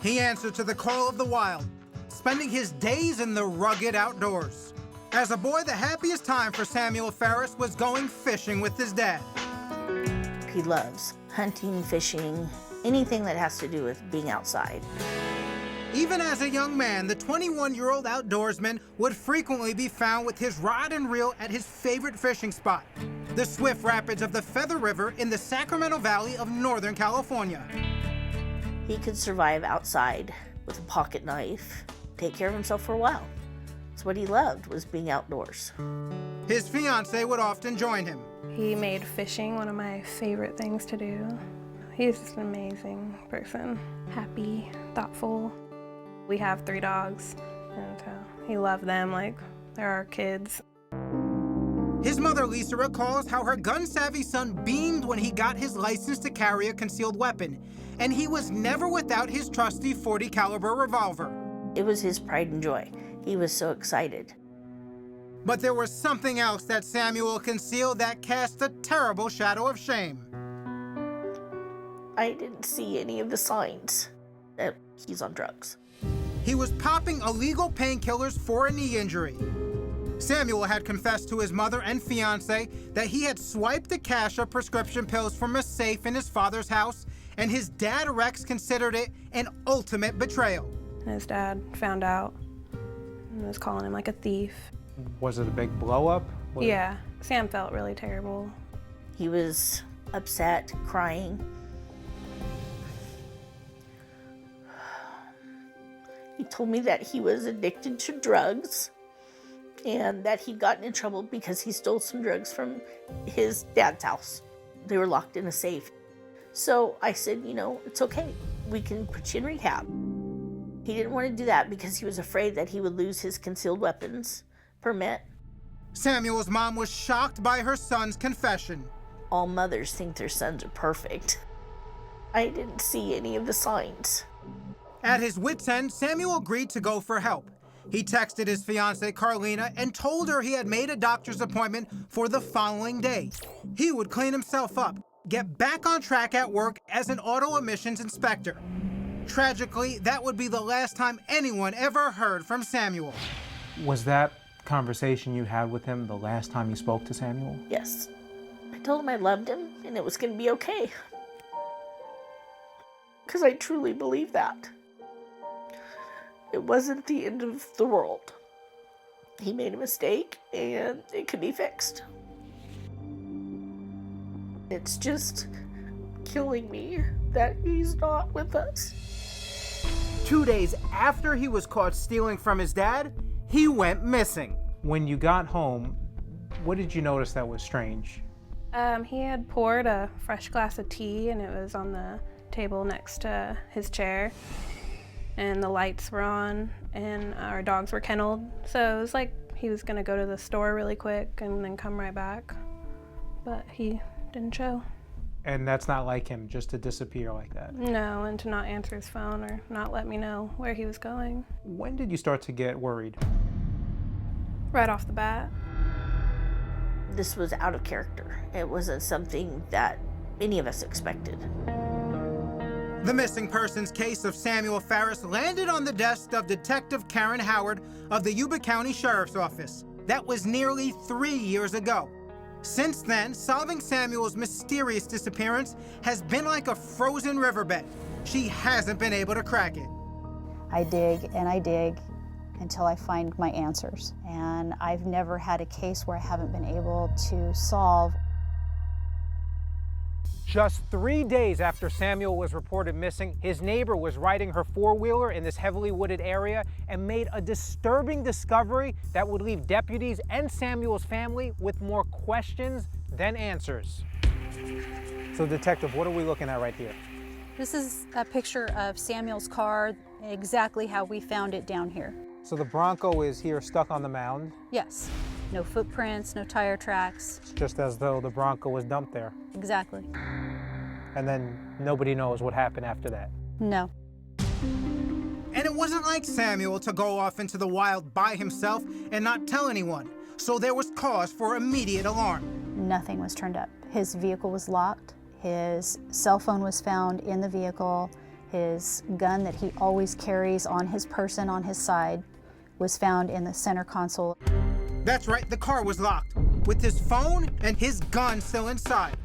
He answered to the call of the wild, spending his days in the rugged outdoors. As a boy, the happiest time for Samuel Pharis was going fishing with his dad. He loves hunting, fishing, anything that has to do with being outside. Even as a young man, the 21-year-old outdoorsman would frequently be found with his rod and reel at his favorite fishing spot, the swift rapids of the Feather River in the Sacramento Valley of Northern California. He could survive outside with a pocket knife, take care of himself for a while. That's what he loved, was being outdoors. His fiancée would often join him. He made fishing one of my favorite things to do. He's just an amazing person, happy, thoughtful. We have 3 dogs, and he loved them like they're our kids. His mother, Lisa, recalls how her gun-savvy son beamed when he got his license to carry a concealed weapon, and he was never without his trusty .40 caliber revolver. It was his pride and joy. He was so excited. But there was something else that Samuel concealed that cast a terrible shadow of shame. I didn't see any of the signs that he's on drugs. He was popping illegal painkillers for a knee injury. Samuel had confessed to his mother and fiancé that he had swiped the cash of prescription pills from a safe in his father's house, and his dad, Rex, considered it an ultimate betrayal. His dad found out and was calling him like a thief. Was it a big blow-up? Yeah, Sam felt really terrible. He was upset, crying. He told me that he was addicted to drugs and that he'd gotten in trouble because he stole some drugs from his dad's house. They were locked in a safe. So I said, you know, it's okay. We can put you in rehab. He didn't want to do that because he was afraid that he would lose his concealed weapons permit. Samuel's mom was shocked by her son's confession. All mothers think their sons are perfect. I didn't see any of the signs. At his wit's end, Samuel agreed to go for help. He texted his fiancée, Carlina, and told her he had made a doctor's appointment for the following day. He would clean himself up, get back on track at work as an auto emissions inspector. Tragically, that would be the last time anyone ever heard from Samuel. Was that conversation you had with him the last time you spoke to Samuel? Yes. I told him I loved him and it was going to be okay. Because I truly believe that. It wasn't the end of the world. He made a mistake and it could be fixed. It's just killing me that he's not with us. 2 days after he was caught stealing from his dad, he went missing. When you got home, what did you notice that was strange? He had poured a fresh glass of tea and it was on the table next to his chair. And the lights were on and our dogs were kenneled. So it was like he was gonna go to the store really quick and then come right back. But he didn't show. And that's not like him, just to disappear like that. No, and to not answer his phone or not let me know where he was going. When did you start to get worried? Right off the bat. This was out of character. It wasn't something that any of us expected. The missing persons case of Samuel Pharis landed on the desk of Detective Karen Howard of the Yuba County Sheriff's Office. That was nearly 3 years ago. Since then, solving Samuel's mysterious disappearance has been like a frozen riverbed. She hasn't been able to crack it. I dig and I dig until I find my answers. And I've never had a case where I haven't been able to solve. Just 3 days after Samuel was reported missing, his neighbor was riding her four-wheeler in this heavily wooded area and made a disturbing discovery that would leave deputies and Samuel's family with more questions than answers. So, Detective, what are we looking at right here? This is a picture of Samuel's car, exactly how we found it down here. So the Bronco is here stuck on the mound. Yes. No footprints, no tire tracks. It's just as though the Bronco was dumped there. Exactly. And then nobody knows what happened after that. No. And it wasn't like Samuel to go off into the wild by himself and not tell anyone. So there was cause for immediate alarm. Nothing was turned up. His vehicle was locked. His cell phone was found in the vehicle. His gun that he always carries on his person on his side was found in the center console. That's right, the car was locked, with his phone and his gun still inside.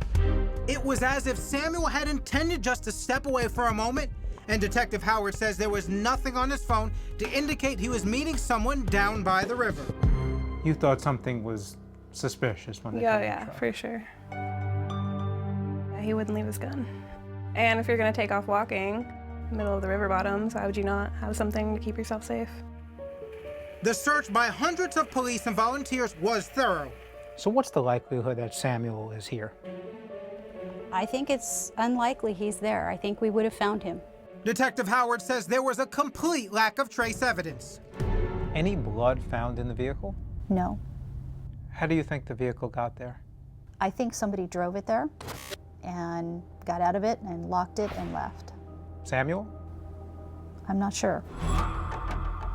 It was as if Samuel had intended just to step away for a moment, and Detective Howard says there was nothing on his phone to indicate he was meeting someone down by the river. You thought something was suspicious when they came Oh in the yeah, truck. for sure. Yeah, he wouldn't leave his gun. And if you're gonna take off walking, middle of the river bottoms, why would you not have something to keep yourself safe? The search by hundreds of police and volunteers was thorough. So what's the likelihood that Samuel is here? I think it's unlikely he's there. I think we would have found him. Detective Howard says there was a complete lack of trace evidence. Any blood found in the vehicle? No. How do you think the vehicle got there? I think somebody drove it there and got out of it and locked it and left. Samuel? I'm not sure.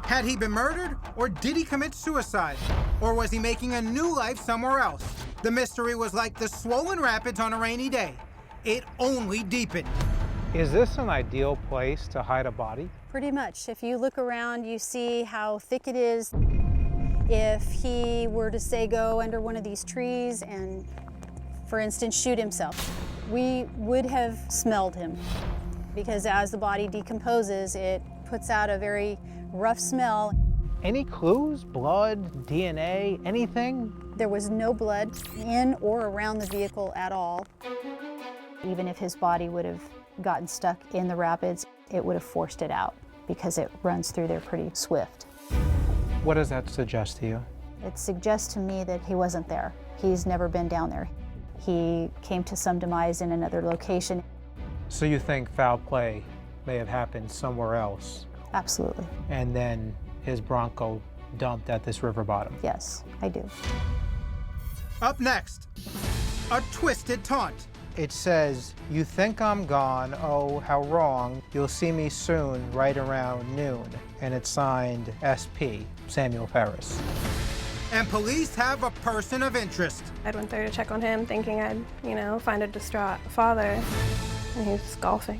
Had he been murdered, or did he commit suicide? Or was he making a new life somewhere else? The mystery was like the swollen rapids on a rainy day. It only deepened. Is this an ideal place to hide a body? Pretty much. If you look around, you see how thick it is. If he were to, say, go under one of these trees and, for instance, shoot himself, we would have smelled him, because as the body decomposes, it puts out a very rough smell. Any clues? Blood, DNA, anything? There was no blood in or around the vehicle at all. Even if his body would have gotten stuck in the rapids, it would have forced it out because it runs through there pretty swift. What does that suggest to you? It suggests to me that he wasn't there. He's never been down there. He came to some demise in another location. So you think foul play may have happened somewhere else, Absolutely. and then his Bronco dumped at this river bottom? Yes, I do. Up next, a twisted taunt. It says, "You think I'm gone, oh, how wrong. You'll see me soon, right around noon." And it's signed SP, Samuel Pharis. And police have a person of interest. I went there to check on him thinking I'd, find a distraught father, and he was golfing.